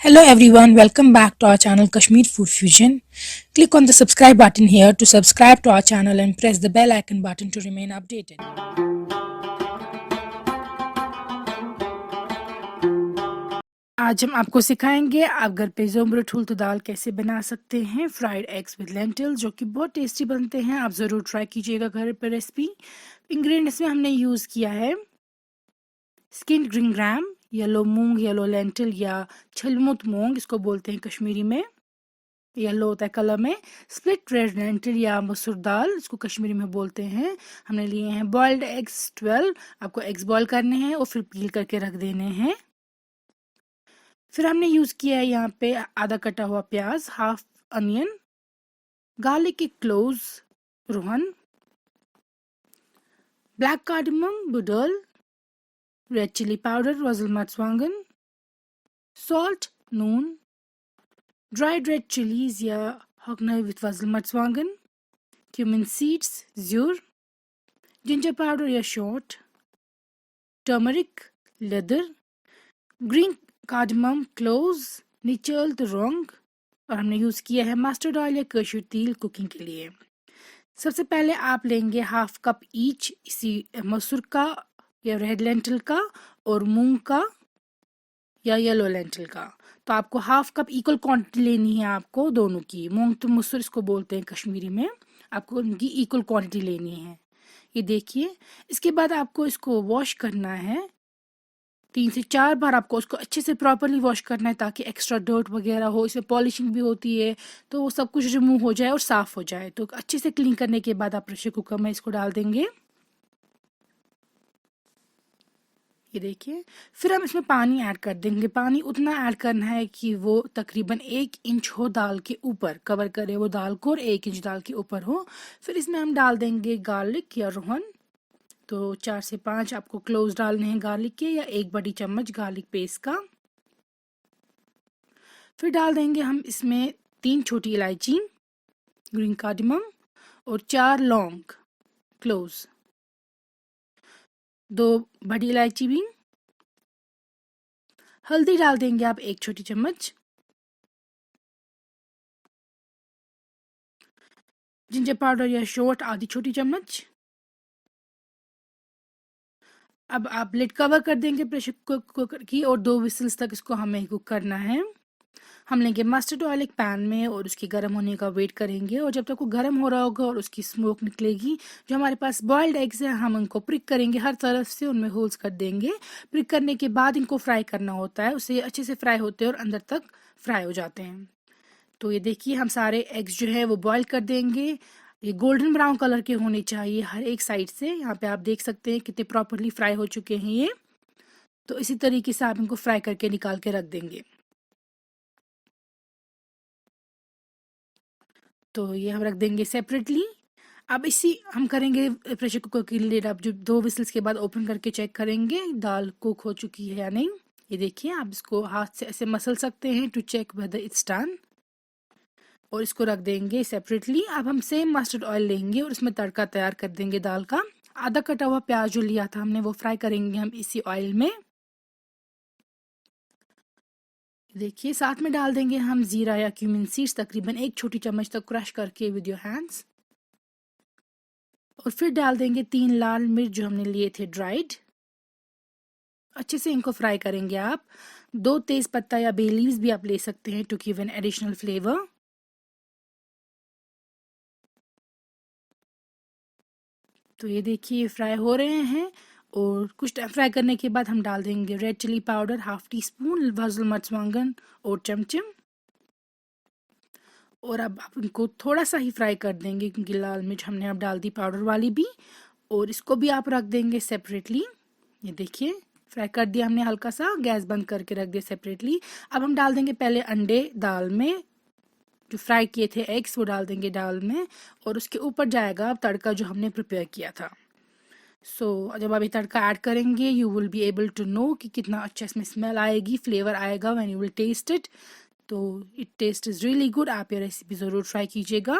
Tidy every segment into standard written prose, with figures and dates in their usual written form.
Hello everyone, welcome back to our channel Kashmir Food Fusion. Click on the subscribe button here to subscribe to our channel and press the bell icon button to remain updated. आज हम आपको सिखाएंगे आप घर पे ज़ोंबरो ठुलतो दाल कैसे बना सकते हैं फ्राइड एग्स विद लेंटिल जो कि बहुत टेस्टी बनते हैं। आप ज़रूर ट्राई कीजिएगा घर पे रेसिपी। इंग्रेडिएंट्स में हमने यूज़ किया है स्किन ग्रीन ग्राम, येलो मूंग, येलो लेंटिल या छलमुत मूंग इसको बोलते हैं कश्मीरी में, येलो होता है कलर में। स्प्लिट रेड लेंटिल या मसूर दाल इसको कश्मीरी में बोलते हैं। हमने लिए हैं बॉइल्ड एग्स 12। आपको एग्स बॉईल करने हैं और फिर पील करके रख देने हैं। फिर हमने यूज़ किया है यहाँ पे आधा कटा हुआ प्याज, हाफ अनियन, गार्लिक के क्लोव्स, रोहन, ब्लैक कार्डमम, बुडल, रेड चिली पाउडर, रज़ल मर्चवांगन, सॉल्ट, नून, ड्राइड रेड चिलीज या हॉकनर विथ रज़ल मर्चवांगन, cumin seeds, zure, ginger powder या short, turmeric, leather, green cardamom, cloves, निचल लौंग और हमने यूज़ किया है मस्टर्ड ऑयल या कसूर तेल कुकिंग के लिए। सबसे पहले आप लेंगे हाफ कप ईच इसी मसूर का या रेड लेंटिल का और मूंग का या येलो लेंटिल का। तो आपको हाफ कप इक्वल क्वांटिटी लेनी है आपको दोनों की। मूंग तो मसूर इसको बोलते हैं कश्मीरी में। आपको उनकी इक्वल क्वांटिटी लेनी है। ये देखिए, इसके बाद आपको इसको वॉश करना है 3 से 4 बार। आपको उसको अच्छे से प्रॉपरली वॉश करना है ताकि एक्स्ट्रा डर्ट वगैरह हो, इसमें पॉलिशिंग भी होती है तो वो सब कुछ रिमूव हो जाए और साफ़ हो जाए। तो अच्छे से क्लीन करने के बाद आप प्रेशर कुकर में इसको डाल देंगे। ये देखिए, फिर हम इसमें पानी ऐड कर देंगे। पानी उतना ऐड करना है कि वो तकरीबन 1 इंच हो दाल के ऊपर, कवर करे वो दाल को और 1 इंच दाल के ऊपर हो। फिर इसमें हम डाल देंगे गार्लिक या रोहन। तो 4 से 5 आपको क्लोव्स डालने हैं गार्लिक के या 1 बड़ी चम्मच गार्लिक पेस्ट का। फिर डाल देंगे हम इसमें 3 छोटी इलायची, ग्रीन कार्डमम और 4 लौंग, क्लोव्स, 2 बड़ी इलायची भी। हल्दी डाल देंगे आप 1 छोटी चम्मच। जिंजर पाउडर या शॉट आधी छोटी चम्मच। अब आप लिड कवर कर देंगे प्रेशर कुकर की और 2 विसल्स तक इसको हमें कुक करना है। हम लेंगे मस्टर्ड ऑयल एक पैन में और उसके गर्म होने का वेट करेंगे और जब तक वो गर्म हो रहा होगा और उसकी स्मोक निकलेगी, जो हमारे पास बॉइल्ड एग्स हैं हम उनको प्रिक करेंगे हर तरफ से, उनमें होल्स कर देंगे। प्रिक करने के बाद इनको फ्राई करना होता है, उससे अच्छे से फ्राई होते हैं और अंदर तक फ्राई हो जाते हैं। तो ये देखिए, हम सारे एग्स जो है वो बॉईल कर देंगे। ये गोल्डन ब्राउन कलर के होने चाहिए हर एक साइड से। यहाँ पे आप देख सकते हैं कितने प्रॉपरली फ्राई हो चुके हैं ये। तो इसी तरीके से आप इनको फ्राई करके निकाल के रख देंगे। तो ये हम रख देंगे सेपरेटली। अब इसी हम करेंगे प्रेशर कुकर की लिड। आप जो 2 विसल्स के बाद ओपन करके चेक करेंगे दाल कुक हो चुकी है या नहीं। ये देखिए, आप इसको हाथ से ऐसे मसल सकते हैं to check whether it's done और इसको रख देंगे सेपरेटली। अब हम सेम मस्टर्ड ऑयल लेंगे और इसमें तड़का तैयार कर देंगे दाल का। आधा कटा हुआ प्याज जो लिया था हमने वो फ्राई करेंगे हम इसी ऑयल में। देखिए, साथ में डाल देंगे हम जीरा या क्यूमिन सीड्स तकरीबन 1 छोटी चम्मच तक क्रश करके विद योर हैंड्स। और फिर डाल देंगे 3 लाल मिर्च जो हमने लिए थे ड्राइड। अच्छे से इनको फ्राई करेंगे आप। 2 तेज पत्ता या बे लीव्स भी आप ले सकते हैं to give an additional flavour. तो ये देखिए फ्राई हो रहे हैं और कुछ टाइम फ्राई करने के बाद हम डाल देंगे red chilli powder half teaspoon, रज़ल मर्चवांगन और चमचम। और अब आप इनको थोड़ा सा ही फ्राई कर देंगे क्योंकि लाल मिर्च हमने अब डाल दी पाउडर वाली भी। और इसको भी आप रख देंगे सेपरेटली। ये देखिए, फ्राई कर दिया हमने हल्का सा, गैस बंद करके रख दिया सेपरेटली। अब हम डाल देंगे पहले अंडे दाल में, जो फ्राई किए थे एग्स वो डाल देंगे दाल में और उसके ऊपर जाएगा तड़का जो हमने प्रिपेयर किया था। जब आप ये तड़का ऐड करेंगे you will be able to know कि कितना अच्छा इसमें स्मेल आएगी, फ्लेवर आएगा when you will taste it. तो it taste is really good. आप ये रेसिपी ज़रूर ट्राई कीजिएगा।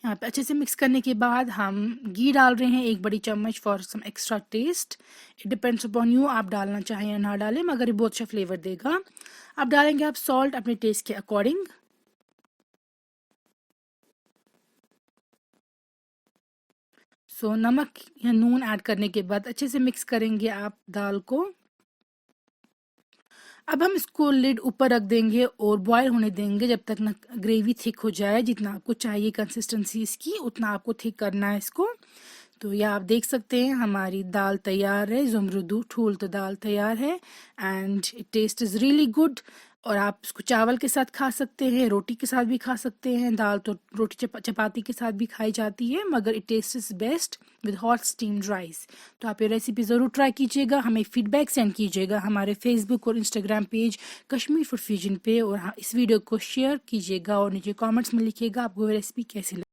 यहाँ पे अच्छे से मिक्स करने के बाद हम घी डाल रहे हैं 1 बड़ी चम्मच for some extra taste. It depends upon you, आप डालना चाहें या ना डालें, मगर ये बहुत अच्छा फ्लेवर देगा। अब डालेंगे आप सॉल्ट अपने टेस्ट के अकॉर्डिंग। सो नमक या नून ऐड करने के बाद अच्छे से मिक्स करेंगे आप दाल को। अब हम इसको लिड ऊपर रख देंगे और बॉयल होने देंगे जब तक ना ग्रेवी थिक हो जाए। जितना आपको चाहिए कंसिस्टेंसी इसकी, उतना आपको थिक करना है इसको। तो ये आप देख सकते हैं हमारी दाल तैयार है, ज़ुमरुदू ठूल तो दाल तैयार है and it taste is really good. और आप इसको चावल के साथ खा सकते हैं, रोटी के साथ भी खा सकते हैं। दाल तो रोटी चपाती के साथ भी खाई जाती है, मगर it taste is best with hot steamed rice. तो आप ये रेसिपी ज़रूर ट्राई कीजिएगा, हमें फीडबैक सेंड कीजिएगा हमारे फेसबुक और Instagram page Kashmir food fusion पे, और इस वीडियो को शेयर कीजिएगा और नीचे कमेंट्स में लिखिएगा आपको रेसिपी कैसी लगी।